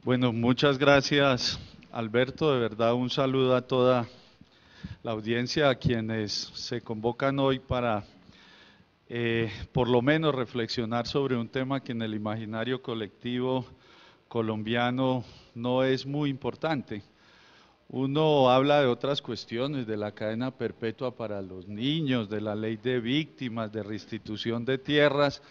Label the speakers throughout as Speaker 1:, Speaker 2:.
Speaker 1: Bueno, muchas gracias, Alberto. De verdad, un saludo a toda la audiencia, a quienes se convocan hoy para, por lo menos, reflexionar sobre un tema que en el imaginario colectivo colombiano no es muy importante. Uno habla de otras cuestiones, de la cadena perpetua para los niños, de la ley de víctimas, de restitución de tierras,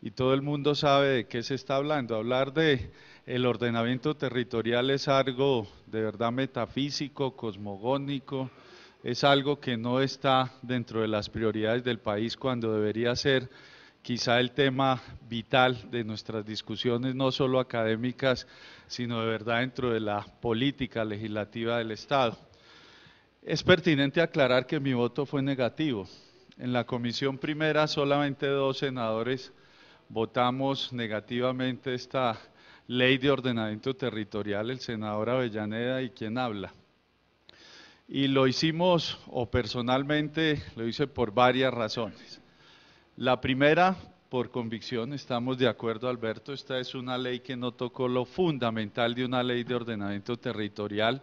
Speaker 1: y todo el mundo sabe de qué se está hablando. Hablar de el ordenamiento territorial es algo de verdad metafísico, cosmogónico, es algo que no está dentro de las prioridades del país cuando debería ser quizá el tema vital de nuestras discusiones, no solo académicas, sino de verdad dentro de la política legislativa del Estado. Es pertinente aclarar que mi voto fue negativo. En la comisión primera solamente 2 senadores votamos negativamente esta ley de ordenamiento territorial, el senador Avellaneda y quien habla. Y lo hicimos, o personalmente lo hice por varias razones. La primera, por convicción, estamos de acuerdo, Alberto, esta es una ley que no tocó lo fundamental de una ley de ordenamiento territorial,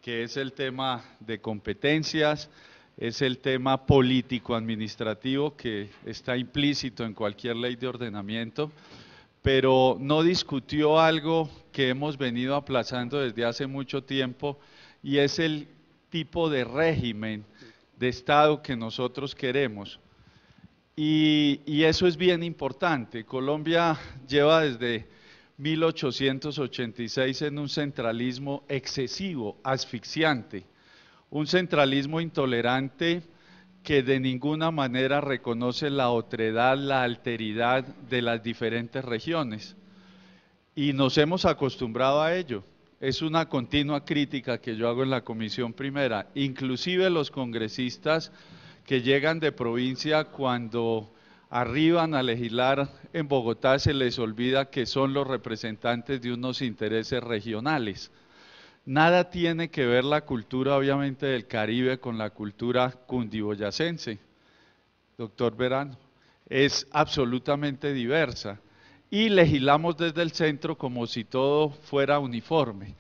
Speaker 1: que es el tema de competencias, es el tema político-administrativo que está implícito en cualquier ley de ordenamiento, pero no discutió algo que hemos venido aplazando desde hace mucho tiempo, y es el tipo de régimen de Estado que nosotros queremos. Y eso es bien importante. Colombia lleva desde 1886 en un centralismo excesivo, asfixiante, un centralismo intolerante que de ninguna manera reconoce la otredad, la alteridad de las diferentes regiones. Y nos hemos acostumbrado a ello. Es una continua crítica que yo hago en la comisión primera. Inclusive los congresistas que llegan de provincia, cuando arriban a legislar en Bogotá, se les olvida que son los representantes de unos intereses regionales. Nada tiene que ver la cultura, obviamente, del Caribe con la cultura cundiboyacense, doctor Verano. Es absolutamente diversa. Y legislamos desde el centro como si todo fuera uniforme.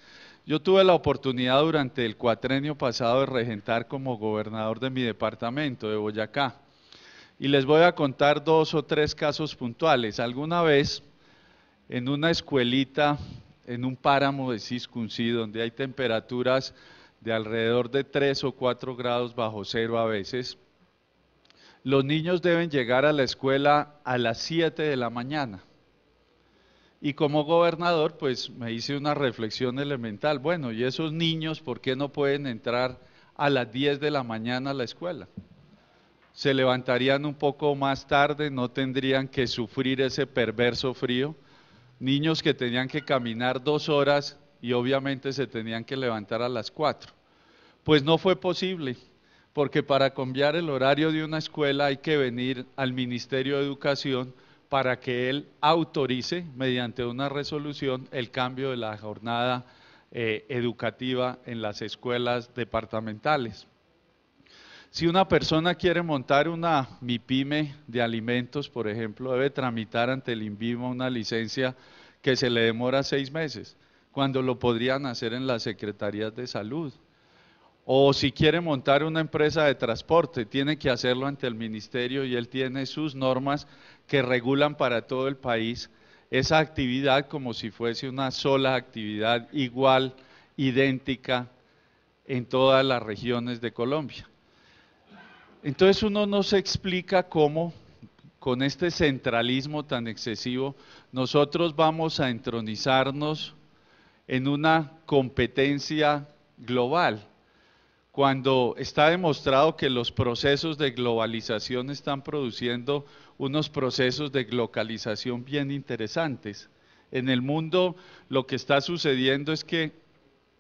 Speaker 1: Yo tuve la oportunidad durante el cuatrenio pasado de regentar como gobernador de mi departamento, de Boyacá. Y les voy a contar 2 o 3 casos puntuales. Alguna vez, en una escuelita, en un páramo de Ciscuncí, donde hay temperaturas de alrededor de 3 o 4 grados bajo cero a veces, los niños deben llegar a la escuela a las 7 de la mañana. Y como gobernador, pues me hice una reflexión elemental. Bueno, ¿y esos niños por qué no pueden entrar a las 10 de la mañana a la escuela? Se levantarían un poco más tarde, no tendrían que sufrir ese perverso frío. Niños que tenían que caminar 2 horas y obviamente se tenían que levantar a las 4. Pues no fue posible, porque para cambiar el horario de una escuela hay que venir al Ministerio de Educación para que él autorice, mediante una resolución, el cambio de la jornada educativa en las escuelas departamentales. Si una persona quiere montar una MIPYME de alimentos, por ejemplo, debe tramitar ante el INVIMA una licencia que se le demora 6 meses, cuando lo podrían hacer en las secretarías de salud. O si quiere montar una empresa de transporte, tiene que hacerlo ante el ministerio y él tiene sus normas que regulan para todo el país esa actividad como si fuese una sola actividad igual, idéntica en todas las regiones de Colombia. Entonces uno no se explica cómo, con este centralismo tan excesivo, nosotros vamos a entronizarnos en una competencia global, cuando está demostrado que los procesos de globalización están produciendo unos procesos de localización bien interesantes. En el mundo lo que está sucediendo es que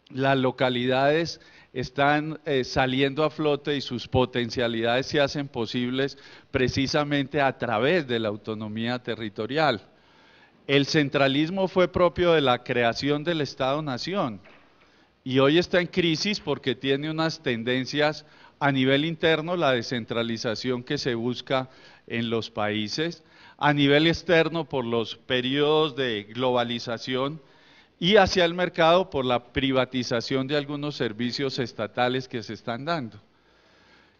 Speaker 1: las localidades están saliendo a flote y sus potencialidades se hacen posibles precisamente a través de la autonomía territorial. El centralismo fue propio de la creación del Estado-Nación y hoy está en crisis porque tiene unas tendencias a nivel interno, la descentralización que se busca en los países, a nivel externo por los periodos de globalización, y hacia el mercado por la privatización de algunos servicios estatales que se están dando.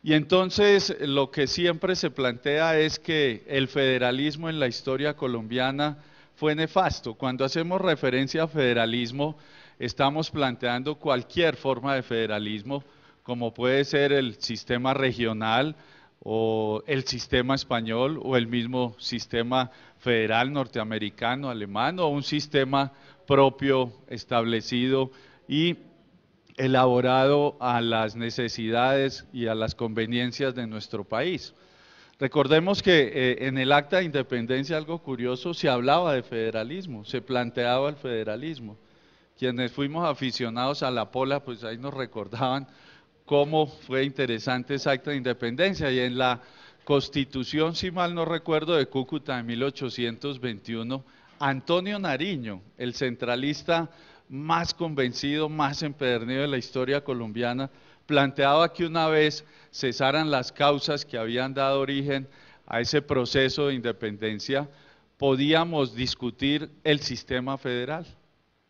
Speaker 1: Y entonces lo que siempre se plantea es que el federalismo en la historia colombiana fue nefasto. Cuando hacemos referencia a federalismo, estamos planteando cualquier forma de federalismo, como puede ser el sistema regional o el sistema español o el mismo sistema federal norteamericano, alemán o un sistema propio establecido y elaborado a las necesidades y a las conveniencias de nuestro país. Recordemos que en el Acta de Independencia, algo curioso, se hablaba de federalismo, se planteaba el federalismo. Quienes fuimos aficionados a la pola, pues ahí nos recordaban cómo fue interesante esa Acta de Independencia, y en la Constitución, si mal no recuerdo, de Cúcuta de 1821, Antonio Nariño, el centralista más convencido, más empedernido de la historia colombiana, planteaba que una vez cesaran las causas que habían dado origen a ese proceso de independencia, podíamos discutir el sistema federal.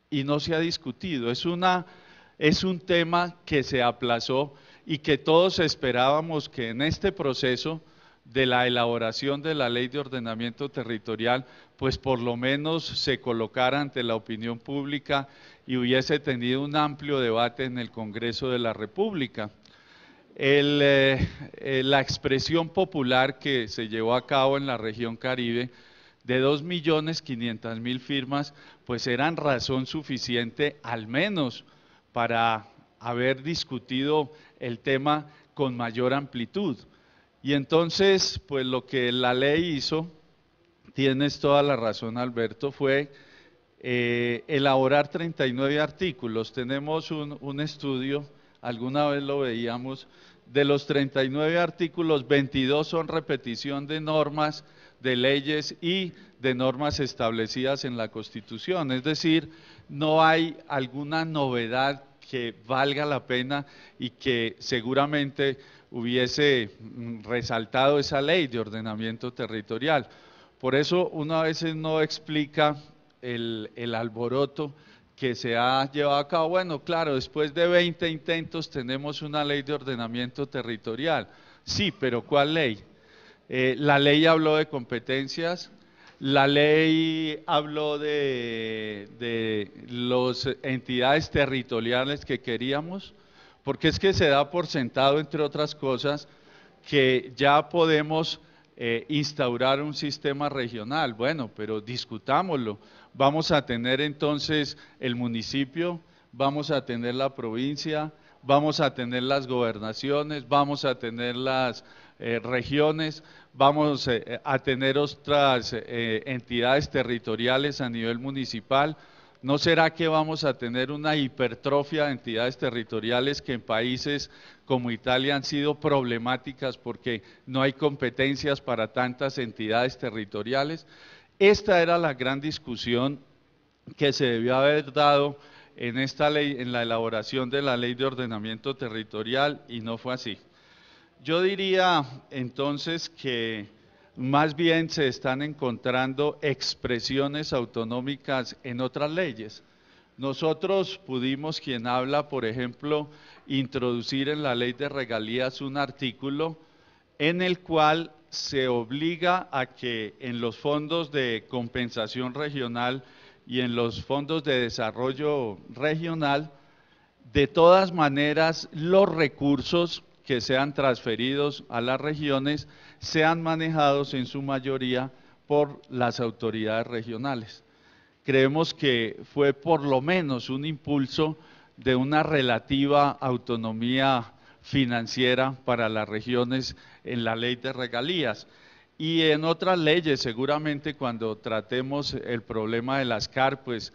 Speaker 1: Y no se ha discutido, es un tema que se aplazó y que todos esperábamos que en este proceso de la elaboración de la Ley de Ordenamiento Territorial, pues por lo menos se colocara ante la opinión pública y hubiese tenido un amplio debate en el Congreso de la República. La expresión popular que se llevó a cabo en la región Caribe de 2.500.000 firmas, pues eran razón suficiente al menos para haber discutido el tema con mayor amplitud. Y entonces, pues lo que la ley hizo, tienes toda la razón, Alberto, fue elaborar 39 artículos. Tenemos un estudio, alguna vez lo veíamos, de los 39 artículos, 22 son repetición de normas, de leyes y de normas establecidas en la Constitución. Es decir, no hay alguna novedad que valga la pena y que seguramente hubiese resaltado esa ley de ordenamiento territorial. Por eso uno a veces no explica el alboroto que se ha llevado a cabo. Bueno, claro, después de 20 intentos tenemos una ley de ordenamiento territorial. Sí, pero ¿cuál ley? La ley habló de competencias, la ley habló de las entidades territoriales que queríamos, porque es que se da por sentado, entre otras cosas, que ya podemos instaurar un sistema regional. Bueno, pero discutámoslo. Vamos a tener entonces el municipio, vamos a tener la provincia, vamos a tener las gobernaciones, vamos a tener las regiones, vamos a tener otras entidades territoriales a nivel municipal. ¿No será que vamos a tener una hipertrofia de entidades territoriales que en países como Italia han sido problemáticas porque no hay competencias para tantas entidades territoriales? Esta era la gran discusión que se debió haber dado en esta ley, en la elaboración de la Ley de Ordenamiento Territorial, y no fue así. Yo diría entonces que más bien se están encontrando expresiones autonómicas en otras leyes. Nosotros pudimos, quien habla, por ejemplo, introducir en la Ley de Regalías un artículo en el cual se obliga a que en los fondos de compensación regional y en los fondos de desarrollo regional, de todas maneras, los recursos que sean transferidos a las regiones sean manejados en su mayoría por las autoridades regionales. Creemos que fue por lo menos un impulso de una relativa autonomía financiera para las regiones en la Ley de Regalías. Y en otras leyes, seguramente cuando tratemos el problema de las CAR, pues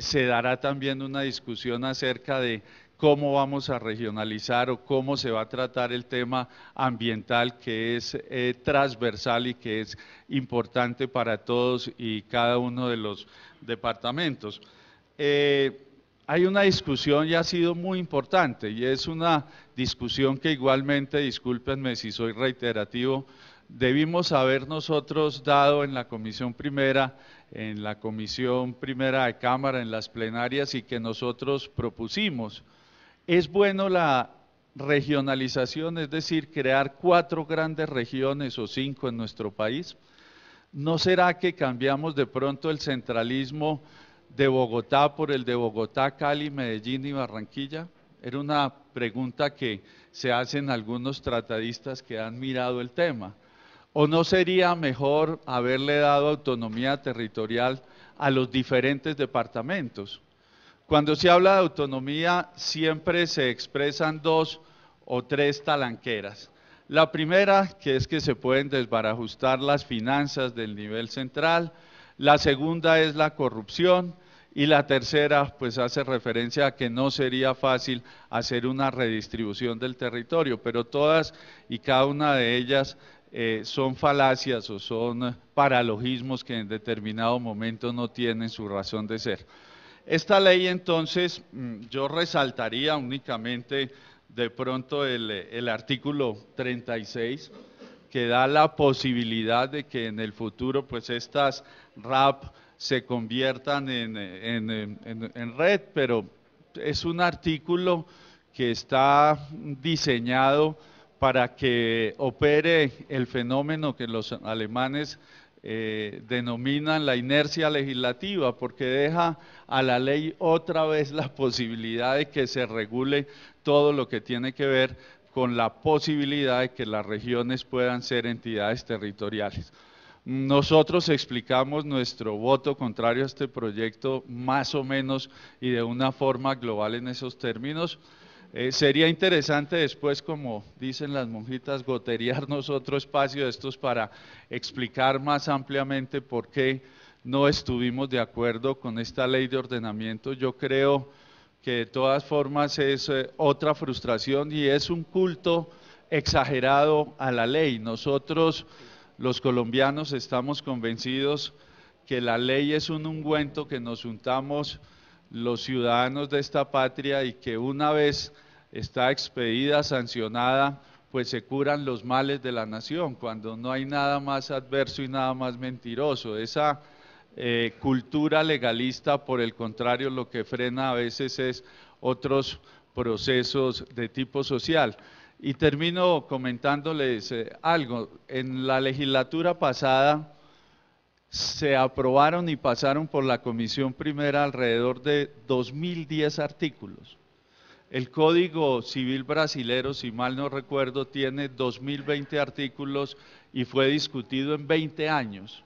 Speaker 1: se dará también una discusión acerca de cómo vamos a regionalizar o cómo se va a tratar el tema ambiental, que es transversal y que es importante para todos y cada uno de los departamentos. Hay una discusión y ha sido muy importante, y es una discusión que igualmente, discúlpenme si soy reiterativo, debimos haber nosotros dado en la comisión primera de Cámara, en las plenarias y que nosotros propusimos. Es bueno la regionalización, es decir, crear 4 grandes regiones o 5 en nuestro país. ¿No será que cambiamos de pronto el centralismo de Bogotá por el de Bogotá, Cali, Medellín y Barranquilla? Era una pregunta que se hacen algunos tratadistas que han mirado el tema. ¿O no sería mejor haberle dado autonomía territorial a los diferentes departamentos? Cuando se habla de autonomía siempre se expresan 2 o 3 talanqueras. La primera, que es que se pueden desbarajustar las finanzas del nivel central; la segunda es la corrupción; y la tercera, pues hace referencia a que no sería fácil hacer una redistribución del territorio, pero todas y cada una de ellas son falacias o son paralogismos que en determinado momento no tienen su razón de ser. Esta ley entonces, yo resaltaría únicamente de pronto el artículo 36, que da la posibilidad de que en el futuro pues estas RAP se conviertan en red, pero es un artículo que está diseñado para que opere el fenómeno que los alemanes denominan la inercia legislativa, porque deja a la ley otra vez la posibilidad de que se regule todo lo que tiene que ver con la posibilidad de que las regiones puedan ser entidades territoriales. Nosotros explicamos nuestro voto contrario a este proyecto más o menos y de una forma global en esos términos. Sería interesante después, como dicen las monjitas, goterearnos otro espacio de estos para explicar más ampliamente por qué no estuvimos de acuerdo con esta ley de ordenamiento. Yo creo que de todas formas es otra frustración y es un culto exagerado a la ley. Nosotros, los colombianos, estamos convencidos que la ley es un ungüento que nos untamos los ciudadanos de esta patria y que una vez está expedida, sancionada, pues se curan los males de la nación, cuando no hay nada más adverso y nada más mentiroso. Esa cultura legalista, por el contrario, lo que frena a veces es otros procesos de tipo social. Y termino comentándoles algo. En la legislatura pasada se aprobaron y pasaron por la comisión primera alrededor de 2010 artículos. El Código Civil brasilero, si mal no recuerdo, tiene 2020 artículos y fue discutido en 20 años.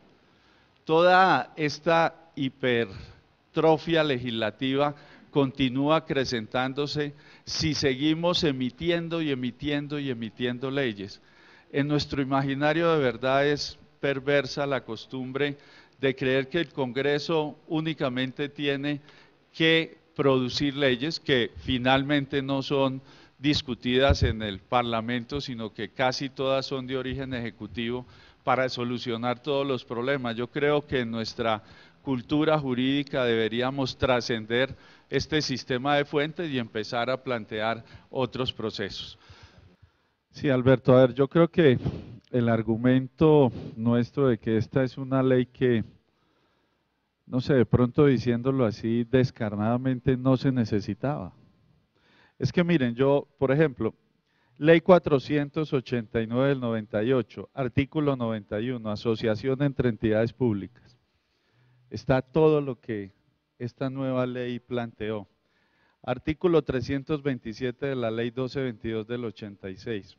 Speaker 1: Toda esta hipertrofia legislativa continúa acrecentándose si seguimos emitiendo y emitiendo y emitiendo leyes. En nuestro imaginario de verdad es perversa la costumbre de creer que el Congreso únicamente tiene que producir leyes que finalmente no son discutidas en el Parlamento, sino que casi todas son de origen ejecutivo para solucionar todos los problemas. Yo creo que en nuestra cultura jurídica deberíamos trascender este sistema de fuentes y empezar a plantear otros procesos. Sí, Alberto, a ver, yo creo que el argumento nuestro de que esta es una ley que, no sé, de pronto diciéndolo así descarnadamente, no se necesitaba. Es que miren, yo, por ejemplo, Ley 489 del 98, artículo 91, asociación entre entidades públicas. Está todo lo que esta nueva ley planteó. Artículo 327 de la Ley 1222 del 86.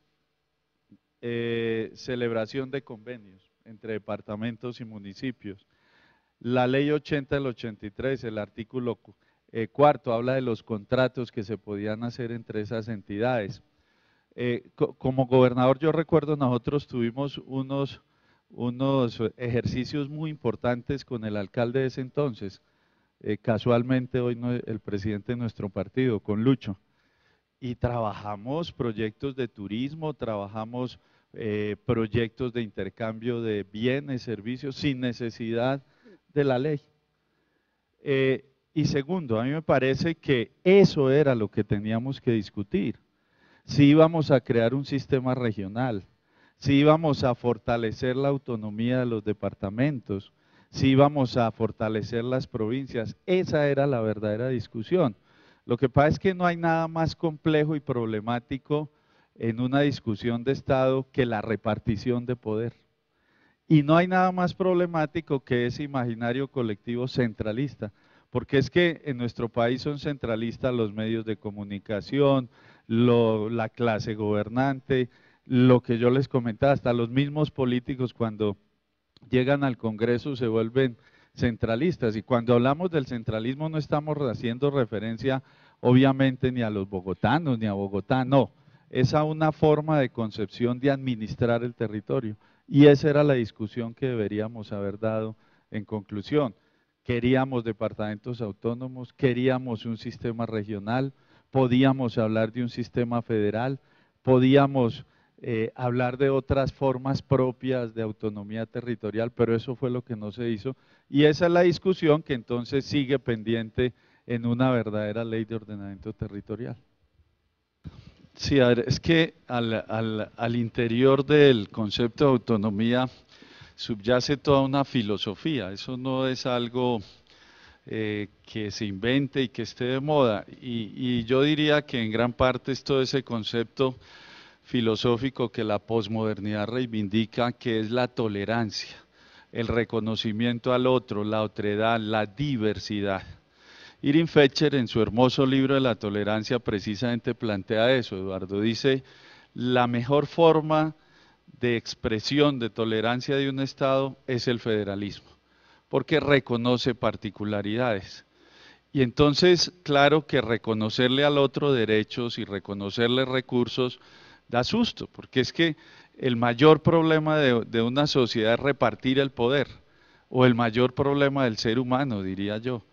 Speaker 1: Celebración de convenios entre departamentos y municipios. La Ley 80 del 83, el artículo cuarto, habla de los contratos que se podían hacer entre esas entidades. Como gobernador yo recuerdo nosotros tuvimos unos ejercicios muy importantes con el alcalde de ese entonces, casualmente hoy no, el presidente de nuestro partido, con Lucho, y trabajamos proyectos de turismo, trabajamos proyectos de intercambio de bienes, servicios, sin necesidad de la ley. Y segundo, a mí me parece que eso era lo que teníamos que discutir. Si íbamos a crear un sistema regional, si íbamos a fortalecer la autonomía de los departamentos, si íbamos a fortalecer las provincias. Esa era la verdadera discusión. Lo que pasa es que no hay nada más complejo y problemático en una discusión de Estado que la repartición de poder. Y no hay nada más problemático que ese imaginario colectivo centralista, porque es que en nuestro país son centralistas los medios de comunicación, la clase gobernante, lo que yo les comentaba, hasta los mismos políticos cuando llegan al Congreso se vuelven centralistas. Y cuando hablamos del centralismo no estamos haciendo referencia obviamente ni a los bogotanos ni a Bogotá, no, es a una forma de concepción de administrar el territorio. Y esa era la discusión que deberíamos haber dado en conclusión. Queríamos departamentos autónomos, queríamos un sistema regional, podíamos hablar de un sistema federal, podíamos hablar de otras formas propias de autonomía territorial, pero eso fue lo que no se hizo. Y esa es la discusión que entonces sigue pendiente en una verdadera ley de ordenamiento territorial. Sí, a ver, es que al interior del concepto de autonomía subyace toda una filosofía, eso no es algo que se invente y que esté de moda, y yo diría que en gran parte es todo ese concepto filosófico que la posmodernidad reivindica, que es la tolerancia, el reconocimiento al otro, la otredad, la diversidad. Irving Fetcher en su hermoso libro de la tolerancia precisamente plantea eso, Eduardo, dice, la mejor forma de expresión de tolerancia de un Estado es el federalismo, porque reconoce particularidades. Y entonces, claro que reconocerle al otro derechos y reconocerle recursos da susto, porque es que el mayor problema de una sociedad es repartir el poder, o el mayor problema del ser humano, diría yo.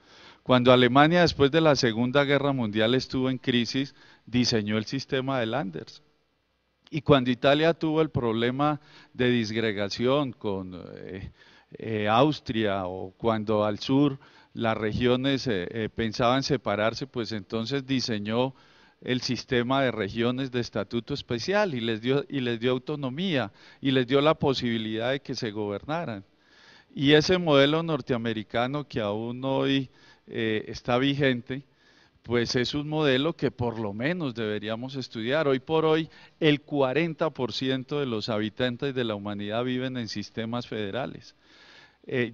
Speaker 1: Cuando Alemania después de la Segunda Guerra Mundial estuvo en crisis, diseñó el sistema de Landers. Y cuando Italia tuvo el problema de disgregación con Austria, o cuando al sur las regiones pensaban separarse, pues entonces diseñó el sistema de regiones de estatuto especial y les dio autonomía y les dio la posibilidad de que se gobernaran. Y ese modelo norteamericano que aún hoy está vigente, pues es un modelo que por lo menos deberíamos estudiar. Hoy por hoy, el 40% de los habitantes de la humanidad viven en sistemas federales.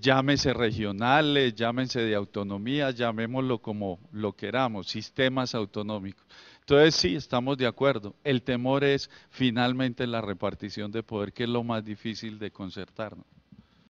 Speaker 1: Llámese regionales, llámense de autonomía, llamémoslo como lo queramos, sistemas autonómicos. Entonces sí, estamos de acuerdo. El temor es finalmente la repartición de poder, que es lo más difícil de concertar, ¿no?